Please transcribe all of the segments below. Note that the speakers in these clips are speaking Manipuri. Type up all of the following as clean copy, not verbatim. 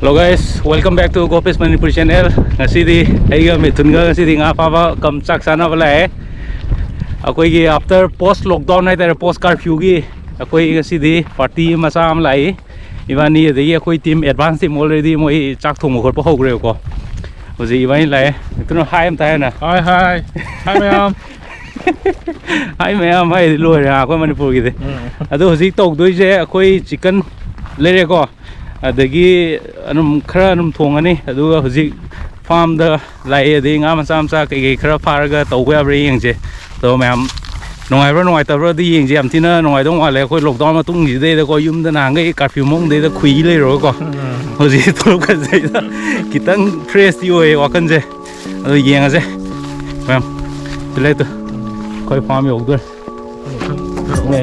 Hello guys, welcome back to Gopis Manipur channel. Ngasidi aiga mithunga ngasidi nga paba kam chak sana wala hai. Akoi gi after post lockdown hai tare post curfew gi akoi ngasidi party macha am lai. Ibani de akoi team advance team already moi chak thong khor pa hogre ko. Hoji ibani lai. Tuno hi am ta na. Hi ma'am. Hi ma'am, hi loi ha akoi Manipur gi de. Ado hoji tok doi je akoi chicken lere ko. Adagi anum khara anum thongani aduga huji farm da lai adi nga macha macha kai khara pharaga tawga bre yengje to ma'am nongai bro nongai tabro di yengje am tina nongai dong wale khoi lockdown ma tung ji de ko yum da na ngai curfew mong de da khui le ro ko huji to ka je da kitang fresh yo e wakan je adu yenga je ma'am tile to khoi farm yo dur ne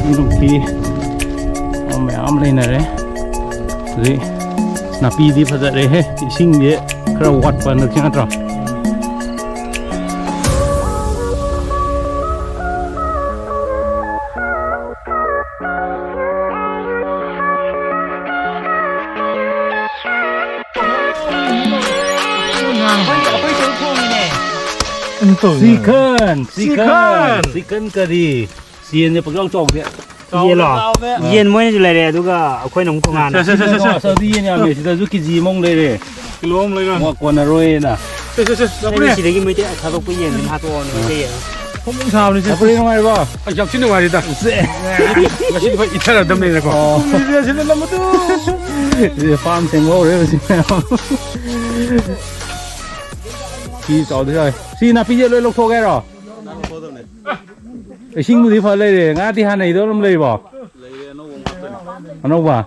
ni ki ma'am le na re Jadi, napi di pada rehe, sing dia kerana wat pada macam apa? Chicken curry, sian dia pegang cong dia. Yên lo, yên mới như này đấy, đúng không? Nông công an. Sao đi nhà mình chỉ là giúp cái gì mong đây đấy, Kilo ông lấy rồi. mua quần là rồi nè. Đây chỉ để cái mấy cái thao tác cái yên mình hát to nữa đây. Không sao đi chứ. Apa yang mai ba? Ajak sini mari dah. Masih dapat itar dam ni kau. Dia sini lama tu. Dia farm tengok rồi sih. Khi cháu thế rồi. Xin là bây giờ lôi lộc thô cái rồi. Cái sinh mùi phật lấy để ngã thì hàng này đó làm lấy bỏ. Nó bà.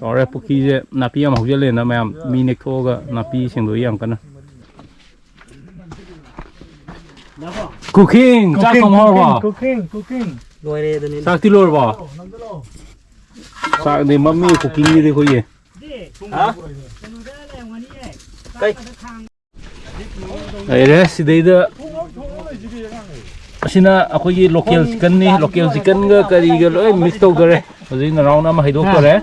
Sorry, Puki je napi am học lên na ma'am. Mi nek thô ga napi sing đối am kana. Cooking, chắc không hao bà. Cooking. Rồi đây đây. Chắc tí lor bà. Chắc để mami cooking đi đây coi gì. Hả? Cây. Đây đấy, đây đó. Sina aku ye local chicken ni local chicken ga kari ga loi mix to gare hoji na rauna ma haido kare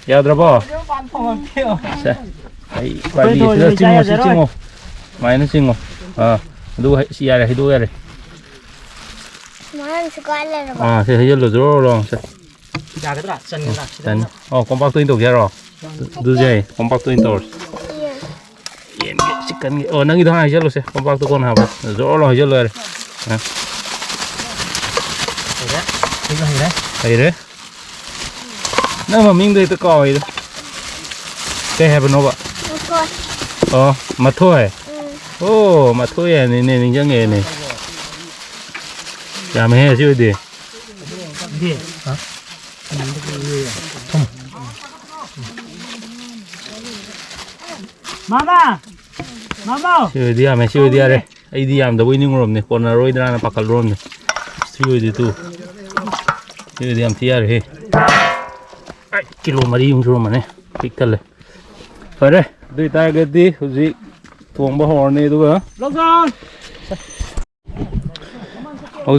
ya drabo sa ai kwali sida chingo si chingo mai na chingo du si ya haido ya re Mana sekali lah. se haido lo dro lo sa Đã cái đó, chân cái dan compact to into ya ro du jai compact to into yen chicken nang ido ha ya lo se compact to kon ha ba dro lo ya lo re Thấy đấy. Nếu mà mình đây tôi coi đó. Cái hẹp nó vậy. Mà thôi. Mà thôi à, này mình cho nghề này. Chả mày hay chưa đi. hả? Mama. Chưa đi à mày chưa đi à đây. Ai đi làm đâu ini ngorom này, còn là rồi ra là pakal rom này. Chưa đi tu. Chưa đi làm tiar he. Ai kilo mari yung rom này. Pikal le. Phải đấy. Đôi tay cái đi, gì tuồng bao hòn này tu hả? Lộc rồi.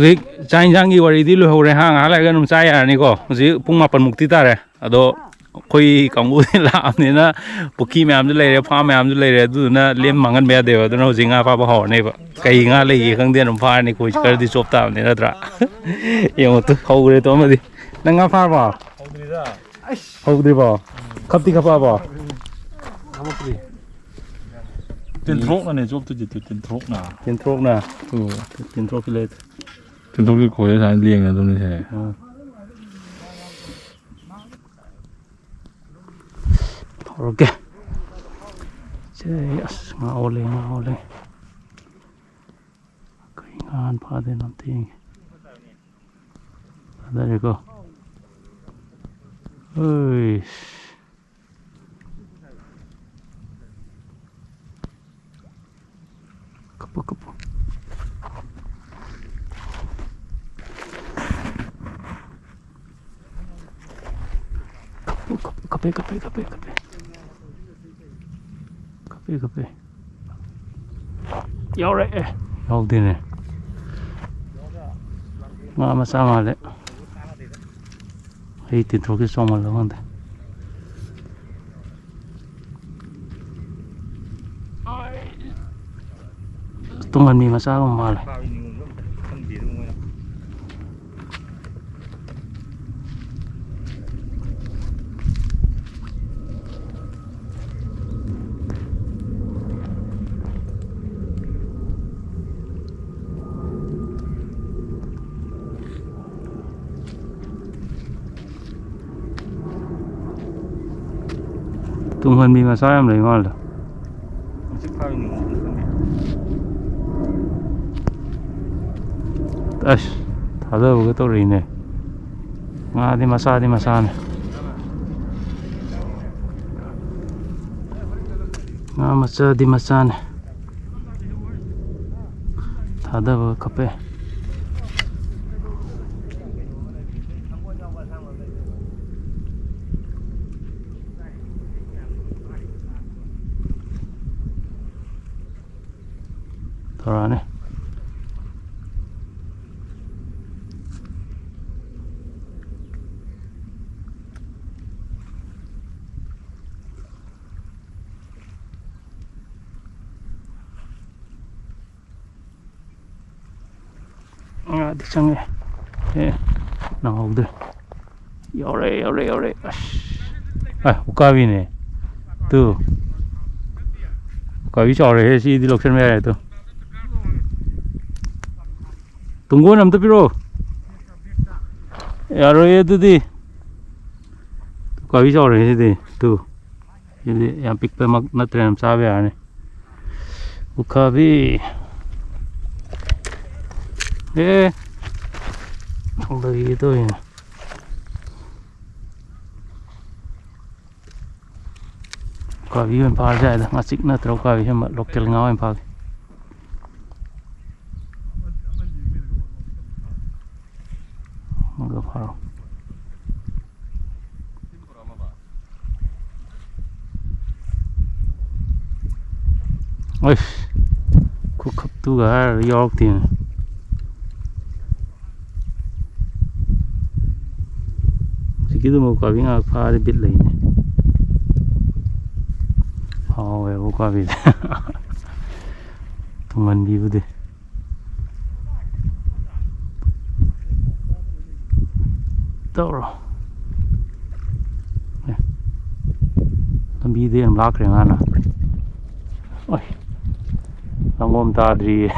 Gì chai chang gì vậy đi lùi hậu này hang á lại cái nông chai à này co. Gì pung mapan mukti ta rồi. Ado khoi kamu làm nên là Puki ma'am lấy rồi farm ma'am lấy rồi tu na liêm mangan bè đều tu na jinga pha bao hòn này vậy. Cái nga lấy gì khang điện farm này coi cái đi chop tao này là tra. Yêu tu hậu rồi tu mà đi. Nang nga farm à? Hậu đi vào. Khắp đi khắp vào. Tiền thốt này chốt tôi chỉ tiền thốt nào. Tiền thốt nè. Tiền thốt lên. Tiền thốt cái khối này liền ở trong này. Ok. Yes, ngao lên. Cái ngan phá đến làm tiếng. Đây go. Ôi. Kapu. Copy. Yo right. Yo din này. Nga masama le. Hey tin throke so mal lawang de. ꯇꯨꯡꯍꯟꯕꯤ ꯃꯆꯥꯒꯨꯝ ꯃꯥꯜꯂꯦ ꯇꯨꯡꯍꯟꯕꯤ ꯃꯆꯥ ꯌꯥꯝ ꯂꯩ ꯃꯥꯜꯂꯦ ꯑꯁ ꯊꯥꯗꯕꯒ ꯇꯧꯔꯤꯅꯦ ꯉꯥꯗꯤ ꯃꯆꯥꯗꯤ ꯃꯆꯥꯅꯦ ꯉꯥ ꯃꯆꯥꯗꯤ ꯃꯆꯥꯅꯦ ꯊꯥꯗꯕꯒ ꯀꯞꯄꯦ ꯊꯧꯔꯛꯑꯅꯤ ꯉꯥꯗꯤ ꯆꯪꯉꯦ ꯅꯪꯍꯧꯗ꯭ꯔꯦ ꯌꯧꯔꯦ ꯑꯁ ꯎꯀꯥꯕꯤꯅꯦ ꯇꯨ ꯎꯀꯥꯕꯤ ꯆꯥꯎꯔꯦꯍꯦ ꯁꯤꯗꯤ ꯂꯧꯁꯟꯕ ꯌꯥꯔꯦ ꯇꯨ ꯇꯨꯡꯒꯣꯟ ꯑꯝꯇ ꯄꯤꯔꯛꯑꯣ ꯌꯥꯔꯣꯏꯌꯦ ꯑꯗꯨꯗꯤ ꯎꯀꯥꯕꯤ ꯆꯥꯎꯔꯦ ꯁꯤꯗꯤ ꯇꯨ ꯁꯤꯗꯤ ꯌꯥꯝ ꯄꯤꯛꯄꯃꯛ ꯅꯠꯇ꯭ꯔꯦ ꯌꯥꯝ ꯆꯥꯕ ꯌꯥꯔꯅꯤ ꯎꯀꯥꯕꯤ ꯊꯣꯡꯗꯒꯤꯒꯦ ꯇꯧꯔꯤꯅꯦ ꯎꯀꯥꯕꯤ ꯑꯣꯏꯅ ꯐꯥꯔꯁꯨ ꯌꯥꯏꯗ ꯉꯥꯆꯤꯛ ꯅꯠꯇ꯭ꯔ ꯎꯀꯥꯕꯤ ꯁꯤꯒꯨꯝꯕ ꯂꯣꯀꯦꯜ ꯉꯥ ꯑꯣꯏꯅ ꯐꯥꯒꯦ ꯑꯗꯨꯒ ꯐꯥꯔꯣ ꯑꯁ ꯈꯨꯈꯞꯇꯨꯒ ꯍꯥꯏꯔꯒ ꯌꯥꯎꯔꯛꯇꯦꯅꯦ ꯍꯧꯖꯤꯛꯀꯤꯗꯨꯃ ꯎꯀꯥꯕꯤ ꯉꯥꯏꯍꯥꯛ ꯐꯥꯔꯗꯤ ꯕꯤꯠ ꯂꯩꯅꯦ ꯍꯥꯎꯋꯦꯕ ꯎꯀꯥꯕꯤꯁꯦ ꯇꯨꯡꯍꯟꯕꯤꯕꯨꯗꯤ ꯇꯧꯔꯣ ꯂꯝꯕꯤꯗ ꯌꯥꯝ ꯂꯥꯛꯈ꯭ꯔꯦ ꯉꯥꯅ ꯍꯣꯏ ꯂꯥꯡꯒꯣꯝ ꯇꯥꯗ꯭ꯔꯤꯌꯦ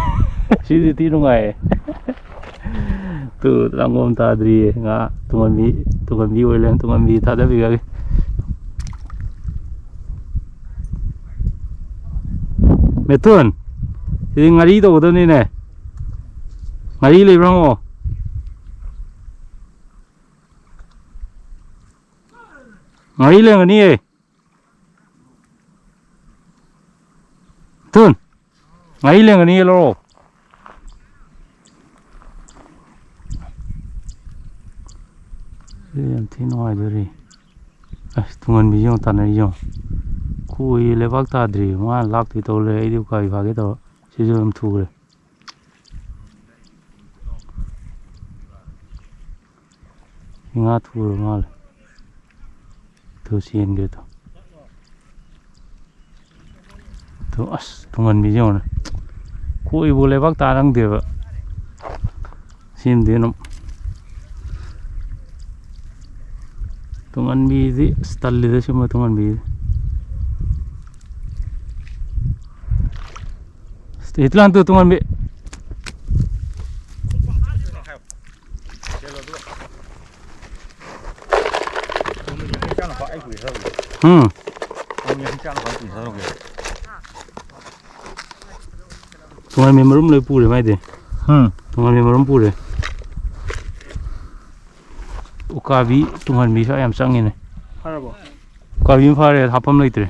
ꯁꯤꯗꯤ ꯊꯤ ꯅꯨꯡꯉꯥꯏꯌꯦ ꯇꯨ ꯂꯥꯡꯒꯣꯝ ꯇꯥꯗ꯭ꯔꯤꯌꯦ ꯉꯥ ꯇꯨꯡꯍꯟꯕꯤ ꯑꯣꯏ ꯂꯩꯔꯝꯃꯦ ꯇꯨꯡꯍꯟꯕꯤ ꯊꯥꯗꯕꯤꯔꯒꯦ ꯃꯦꯊꯨꯟ ꯁꯤꯗꯤ ꯉꯥꯔꯤ ꯇꯧꯒꯗꯕꯅꯤꯅꯦ ꯉꯥꯔꯤ ꯂꯩꯕ꯭ꯔꯥ ꯍꯪꯉꯣ ꯉꯥꯔꯤ ꯂꯩꯔꯝꯒꯅꯤꯌꯦ ꯃꯦꯊꯨꯟ ꯉꯥꯔꯤ ꯂꯩꯔꯝꯒꯅꯤꯌꯦ ꯂꯧꯔꯛꯑꯣ ꯁꯤꯗꯤ ꯌꯥꯝ ꯊꯤ ꯅꯨꯡꯉꯥꯏꯗꯣꯔꯤ ꯑꯁ ꯇꯨꯡꯍꯟꯕꯤꯁꯤ ꯌꯦꯡꯉꯣ ꯇꯥꯟꯅꯔꯤ ꯌꯦꯡꯉꯣ ꯈꯣꯏ ꯂꯩꯕꯥꯛ ꯇꯥꯗ꯭ꯔꯤ ꯃꯥꯅ ꯂꯥꯛꯇꯣꯏ ꯇꯧ ꯂꯩꯔꯦ ꯑꯩꯗꯤ ꯎꯀꯥꯕꯤ ꯐꯥꯒꯦ ꯇꯧꯔ ꯁꯤꯁꯨ ꯑꯗꯨꯝ ꯊꯨꯈ꯭ꯔꯦ ꯉꯥ ꯊꯨꯔ ꯃꯥꯜꯂꯦ ꯇꯨ ꯆꯦꯟꯈ꯭ꯔꯦ ꯇꯨ ꯑꯁ ꯇꯨꯡꯍꯟꯕꯤꯁꯤ ꯌꯦꯡꯉꯣꯅꯦ ꯈꯣꯏꯕꯨ ꯂꯩꯕꯥꯛ ꯇꯥꯔꯝꯗꯦꯕ ꯁꯤꯃꯗꯤ ꯑꯗꯨꯝ ꯇꯨꯡꯍꯟꯕꯤꯗꯤ ꯑꯁ ꯇꯜꯂꯤꯗ ꯁꯤꯒꯨꯝꯕ ꯇꯨꯡꯍꯟꯕꯤꯗꯤ ꯏꯇꯂꯥꯟ ꯇꯨ ꯇꯨꯡꯍꯟꯕꯤ ꯇꯨꯡꯍꯟꯕꯤ ꯃꯔꯨꯝ ꯂꯣꯏ ꯄꯨꯔꯦ ꯃꯥꯏꯗꯤ ꯇꯨꯡꯍꯟꯕꯤ ꯃꯔꯨꯝ ꯄꯨꯔꯦ ꯎꯀꯥꯕꯤ ꯇꯨꯡꯍꯟꯕꯤ ꯁ꯭ꯋꯥꯏ ꯌꯥꯝ ꯆꯪꯉꯤꯅꯦ ꯐꯔꯕꯣ ꯎꯀꯥꯕꯤ ꯑꯃ ꯐꯥꯔꯦ ꯍꯥꯞꯐꯝ ꯂꯩꯇ꯭ꯔꯦ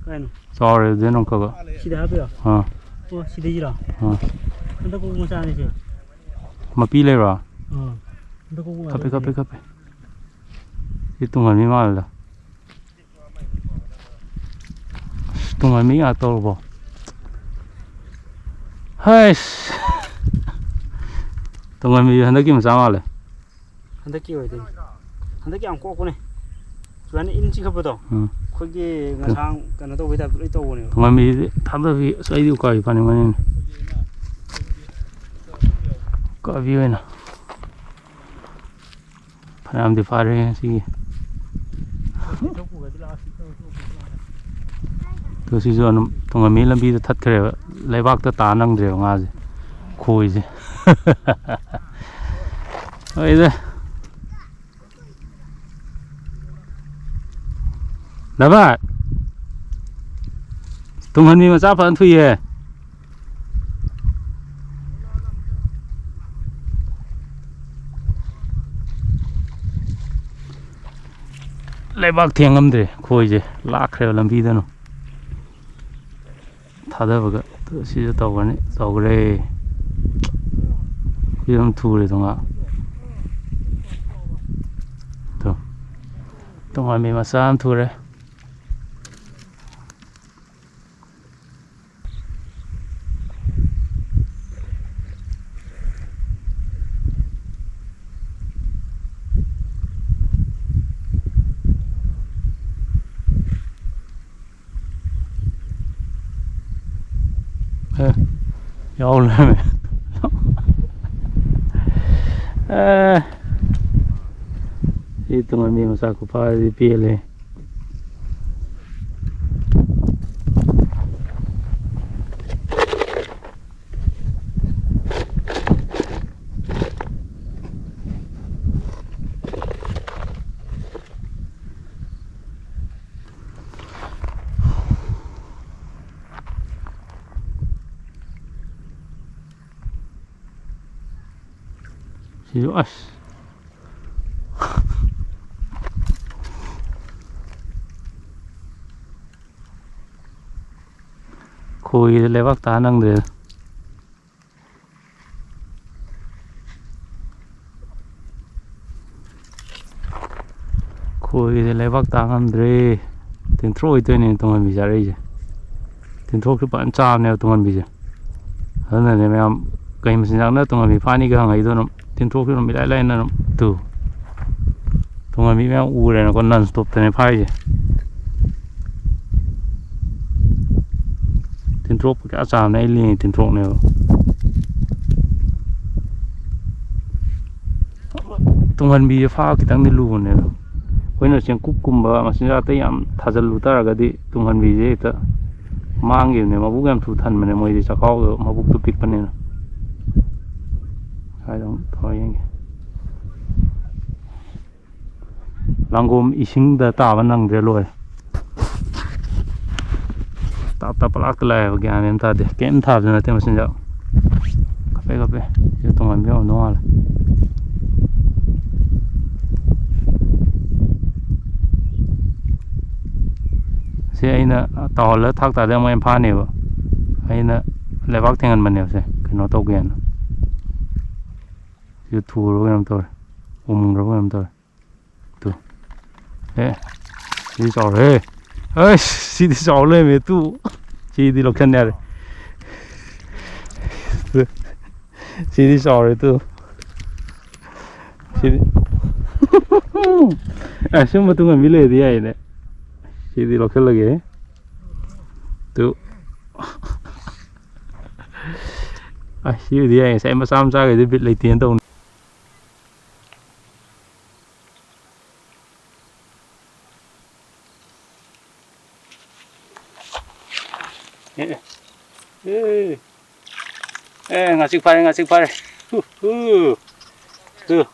ꯀꯩꯅꯣ ꯆꯥꯎꯔꯦ ꯑꯗꯨꯗꯤ ꯑꯃꯨꯛꯀꯒ ꯁꯤꯗ ꯍꯥꯞꯄꯤꯔꯣ ꯑꯣ ꯁꯤꯗꯒꯤꯔꯣ ꯍꯟꯗꯛ ꯀꯣꯛ ꯃꯆꯥꯅꯤ ꯁꯤ ꯃꯄꯤ ꯂꯩꯕ꯭ꯔꯣ ꯍꯟꯗꯛ ꯀꯣꯛ ꯀꯞꯄꯦ ꯁꯤ ꯇꯨꯡꯍꯟꯕꯤ ꯃꯥꯜꯂꯦꯗ ꯇꯨꯡꯍꯟꯕꯤ ꯉꯥꯛ ꯇꯧꯔꯕꯣ ꯍꯩꯁ ꯇꯨꯡꯍꯟꯕꯤ ꯍꯟꯗꯛꯀꯤ ꯃꯆꯥ ꯃꯥꯜꯂꯦ ꯍꯟꯗꯛꯀꯤ ꯑꯣꯏꯗꯣꯏꯅꯤ ꯍꯟꯗꯛꯀꯤ ꯌꯥꯝ ꯀꯣꯛꯄꯅꯦ ꯁꯨꯃꯥꯏꯅ ꯏꯟ ꯆꯤꯡꯈꯠꯄꯗꯣ ꯑꯩꯈꯣꯏꯒꯤ ꯉꯁꯥꯡ ꯀꯩꯅꯣ ꯇꯧꯕꯩ ꯇꯥꯏꯞꯇ ꯂꯣꯏ ꯇꯧꯕꯅꯦꯕ ꯇꯨꯡꯍꯟꯕꯤꯗꯤ ꯊꯥꯗꯕꯤ ꯑꯁ ꯑꯩꯗꯤ ꯎꯀꯥꯕꯤ ꯐꯥꯅꯤꯡꯕꯅꯤꯅꯦ अभी है ना फनाम दे पा रहे हैं सी तो सी जो अनु तुम अमी लंबी तो थत करे लेबाक तो ता नंग दे वहाँ से खोई से ओए नबा तुम हनी मचा फन थुई है लेबाक थेंगमद्रे खोइजे लाख्रे लंबीदनो थादबगा तो सिजे तौगने तौग्रे यम थुरे दोंगा तो तोंगा मे मसाम थुरे Yo lên itu ngambil masa aku pada di pilih Jelas. Khôi lấy bác tá năng được. Khôi lấy bác tá năng được. Tiếng trôi tôi nên tụi mình bị ra đây. Tiếng trôi cái bạn chạm này tụi mình bị ra. Hơn là này em cái mình sinh ra nữa tụi mình bị phá đi cái hàng ấy thôi nó. Tin trôi khi nó bị lại nó từ tụi mình bị mèo u này nó còn non stop thế này phai gì tin trôi cái áo này liền tin trôi này tụi mình bị phá cái tăng đi luôn này với nó xem cúp cùm bờ mà sinh ra tới em thà dân lụt ra cái đi tụi mình bị gì đó mang gì này mà bố em thủ thần mà này mới đi chắc có mà bố tụi pick bên này I don't thôi anh langom ising da ta ban nang de loi ta plak la wa gyan em ta de kem tha na te masin ja kape ye to man bio no ala se aina ta la thak ta de mo em pha ne ba aina le bak thengan man ne se kino to gen YouTube rồi em thôi, rồi em thôi, tu, đi chào rồi, đi chào lên mày tu, đi lộc chân này, đi chào rồi tu, xem mà tu nggak milih dia ini, đi lộc chân lagi, tu. Siêu dia sẽ mà sam ra cái biết lấy tiền đâu. Ngasih pare. Tuh.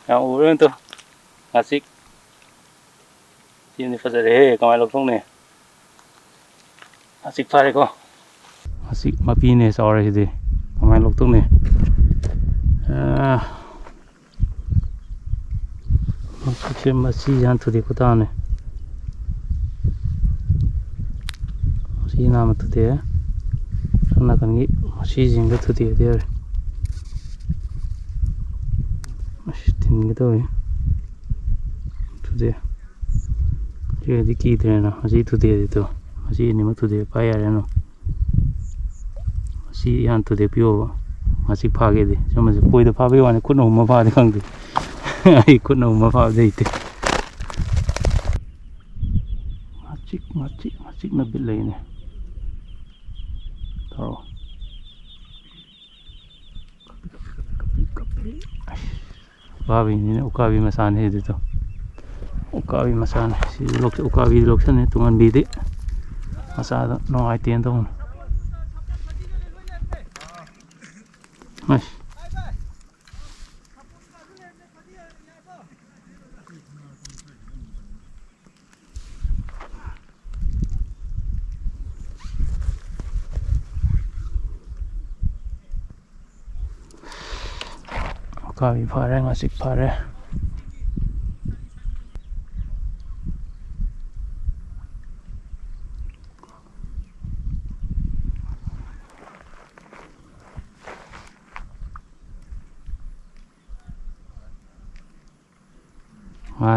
Yang urang tuh. Ngasih. Ini pasal deh, kamai lok song nih. Ngasih pare kok. Ngasih mapi nih sore sih. Kamai lok tuh nih. Masih jangan tuh dikutan nih. Masih nama tuh dia. Karena kan ini masih jingga tuh dia. Masih tinggi tuh ya. Tuh dia. Dia dikit deh na. Masih tuh dia itu. Masih ini mah tuh dia payah ya no. Masih yang tuh dia pio. Masih pagi deh. Cuma masih koi deh pagi wane kun umma pagi kang deh. Kun umma pagi deh itu. Macik nabil lagi nih. Taruh. ukabi ukabi masane dito ukabi masane si ukabi loksan tungan bidi masada no ai tiền đâu nice ukabi pare ngasik pare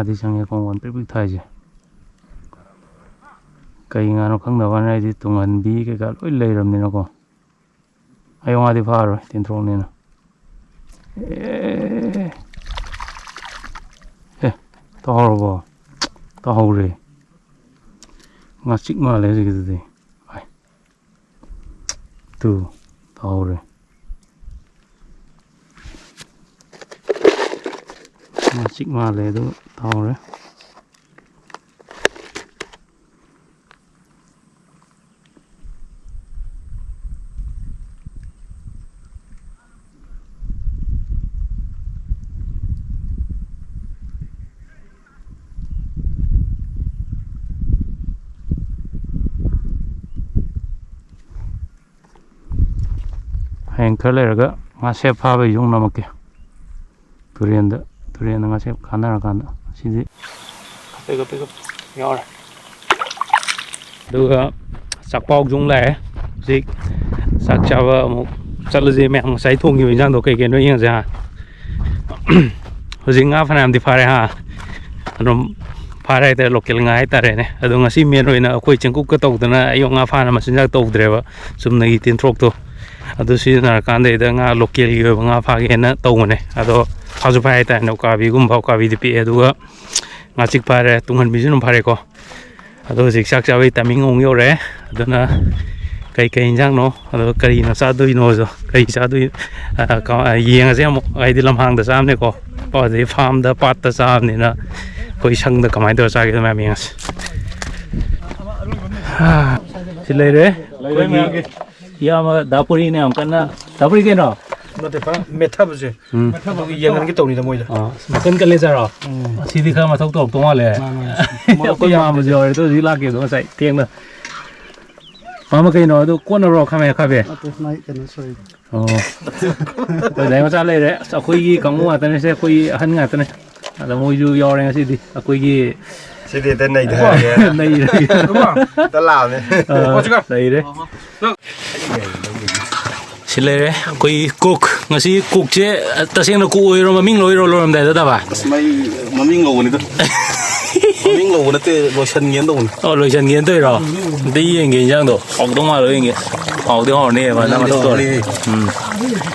thì chẳng nghe con biết biết thay gì cây ngà nó không đâu này thì tụi mình bị cái lối lề rồi nên nó còn ai ông đi phá rồi tiền trộn nên to rồi to rồi ngà chích mà lấy gì cái gì từ to rồi chích mà lấy đó tàu đấy hẹn khởi lại rồi ngã xe pha về dùng nằm kia turian đó turian ngã xe khán ra khán đó xin gì pick up nhỏ rồi được sạc bọc dùng lẻ gì sạc chào một sạc là gì mẹ một sấy thùng như vậy rằng đồ cây kia nó như thế hồi ngã phải làm thì phải ha nó phải để lục cái ngã ta đấy này ở ngã xí miền rồi nè khơi chân cúc cái tàu đó nè ai ngã phải làm mà sinh ra tàu đấy vậy sum này tiền trộn thôi ಅದು ಸಿನರಕಂದೆ ngā local yu ngā phagena tawne ado phasu phai ta no ka bi gum phau ka bi di pi aduga ngā chik pare tunghan bi jun phare ko ado sik sak chawi taming ong yo re aduna kai kai injang no ado kari na sa dui no zo kai sa dui ka yeng se mo ai di lam hang da sam ne ko pa de farm da pat da sam ne na koi sang da kamai do sa ge ma mi ngas si lai re koi mi ya mà dapuri này ông cần dapuri cái nào nó thì phải method gì method cái gì cái tàu này là mồi đó mà cần cái laser rồi chỉ thì không mà thâu tộc tung hoa lệ cái mà bây giờ tôi chỉ là kiểu đó sai tiếng nữa mà cái nó tôi quân rồi không phải rồi đấy mà sao đây đấy sao khơi gì cũng mua tên sẽ khơi hơn ngàn tên này là mồi du yo này gì đi khơi gì Thế thì tên này thôi. này đúng không? Ta làm này. đây đấy xin lỗi đấy coi cook ngay si cook chứ ta xem nó cook rồi mà mình lôi rồi làm đấy đó bà mà mình ngầu này thôi. Mình ngầu nó từ lôi chân nghiến đâu. Lôi chân nghiến thôi rồi đi anh cái dạng đó học đúng mà rồi anh học thì họ này mà nó tốt rồi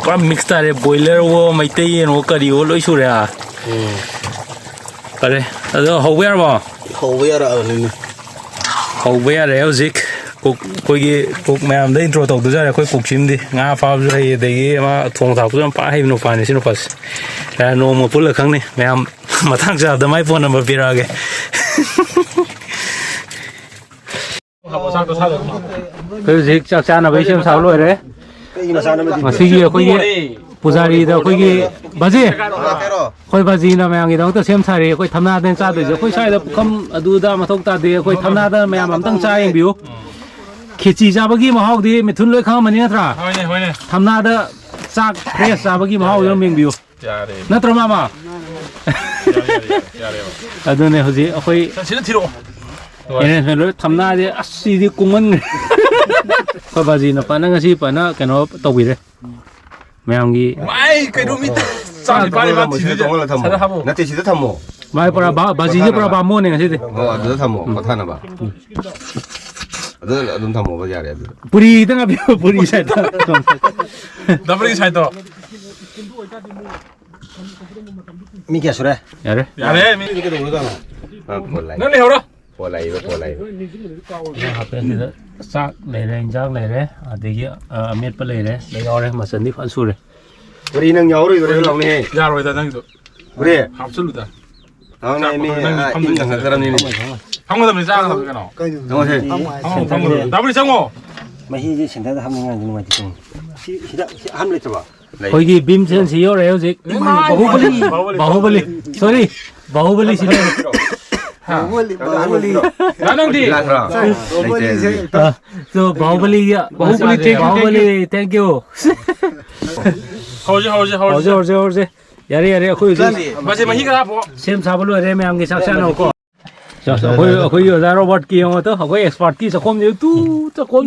có mix ta đấy boiler wo mấy tay nó cái điều lôi xuống rồi à cái đấy đó hậu vệ mà hậu vệ rồi này hậu vệ đấy zik coi mẹ em đây intro tàu từ giờ coi cuộc chim đi ngã phá rồi đấy mà thùng thảo cũng phá hay nó phá này xin nó phá là nó một phút là khăng này mẹ em mà thằng sao tao máy phone number phía ra cái cái gì chắc chắn là bây giờ sao rồi đấy mà xí gì coi gì pujari đó coi gì bà gì coi bà gì nào mẹ em cái đó tao xem sai rồi coi tham gia đến sao rồi coi sai là không đủ ra mà thông ta thì coi tham gia đó mẹ em tăng sai anh biểu khi chỉ ra bagi mà học thì mình thun lưỡi không mà nhớ ra tham gia đó sắc fresh ra bagi mà học rồi mình biểu nát rồi mà ở đây này gì coi ini sebenarnya thamna dia asli di kuman. Kau bazi na pana ngasi pana kano tawi deh. Memang gi. Mai cái đồ mít. Sao thì phải mà chỉ được thầm. Nó thì chỉ được thầm mồ. Mai para bazi je para bamo ne ngasi deh. Được thầm mồ, có thằng nào ba. Được thầm mồ bây giờ đấy. Puri itu ngapi puri saya tu. Double cái sai to. Mi kia sure. Ya deh. Ya deh, mi cái đồ đó. nó này đâu. Bỏ lại. Apa ni dah? Sak leh, jang leh, ada dia, amet peleh, leh, orang masih ni fansu deh. 우리 는 여우를 그래 올라오네. 야로에다 당기도. 그래. absoluta. 다음에 미 인간 사람이. 방금 싸가 그러나. 영어세. 방금 나불이 장어. mà hi hiện tại là 2 ngày nhưng mà chỉ cần hi ham lấy cho bà 거기 빔센스 요래요 지 바후벌리 sorry 바후벌리 시네 나는디. 저 바후벌리야 바후벌리 땡큐 허저 야래 거기 마지막 희가 뭐. 셈 사블로 레메 함께 작사놓고 자, 거기 여자 로봇 기 영어 또 거기 엑스퍼트 기 조금 또 조금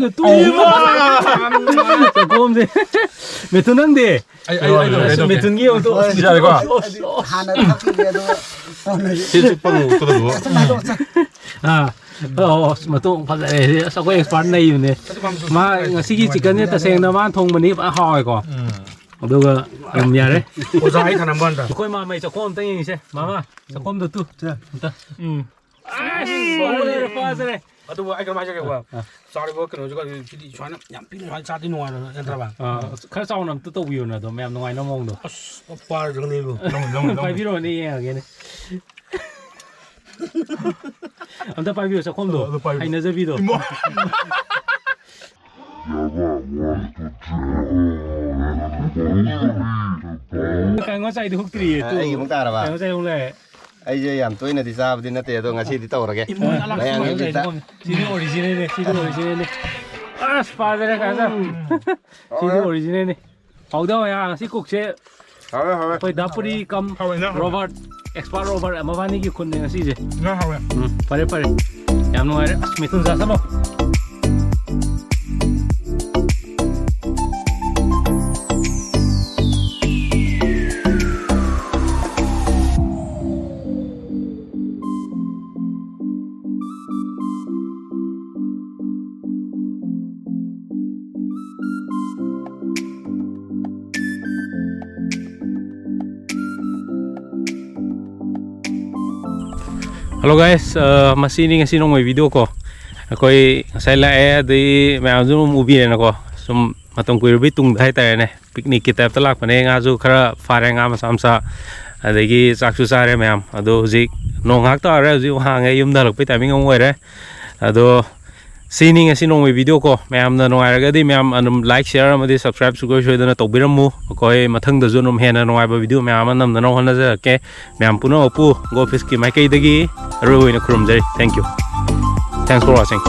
메투는데 메투는 게 또 진짜 이거. 하나 탁이라도 실습방 못 들어도. 아 마tung phát ra sao có expert này này mà ngasi chicken này ta xem nó mà thùng mình đi phải hỏi co được rồi nhà đấy 오자이 단 한번 다. coi mà mày cho con tay như thế mà cho con được tu 아도 뭐 아이가 마셔게 와. sorry 뭐 그런 저거 비디 좋아하는 얌필 좋아하는 사디 노아는 엔트라 봐. khá sau nằm tôi view nữa tụi em ngoài nó mong được 오빠 정리고. 너무 phải biết rồi đi nghe cái này ông ta phải view sao không được hay nó sẽ video cái ngón tay thì hút tiền Ai cũng ta là cái bà. ngón tay không lẽ Ai giờ làm tôi này thì sao thì nó tiền tôi ngã chi thì tàu rồi kìa. Đây anh đi ta. CD original này CD original này à father cái sao CD original này hậu đâu ya si cục chế phải đáp đi cầm Robert expert Robert mà van cái con này si gì 나 하고야. phải em nói đấy mình tung ra sao Hello guys, masih ini ngasih nong video ko. Koi saya lah di macam movie ni ko. Sum matong koi lebih tung dah tay ni. Picnic kita telak mana ngazu kara fareng am samsa. Adagi saksu sare macam. Ado zik nong hak tu ada zik hang ayam dah lepas timing ngomong ada. Ado sini ngasih nong video ko. Macam na nong ada di macam anum like share ama di subscribe suka show dana tau biram mu. Koi matang dah zon hena nong ada video macam anam na nong hana je. Okay, macam puno opu go office ki mai kai dagi. Thank you. Thanks for watching.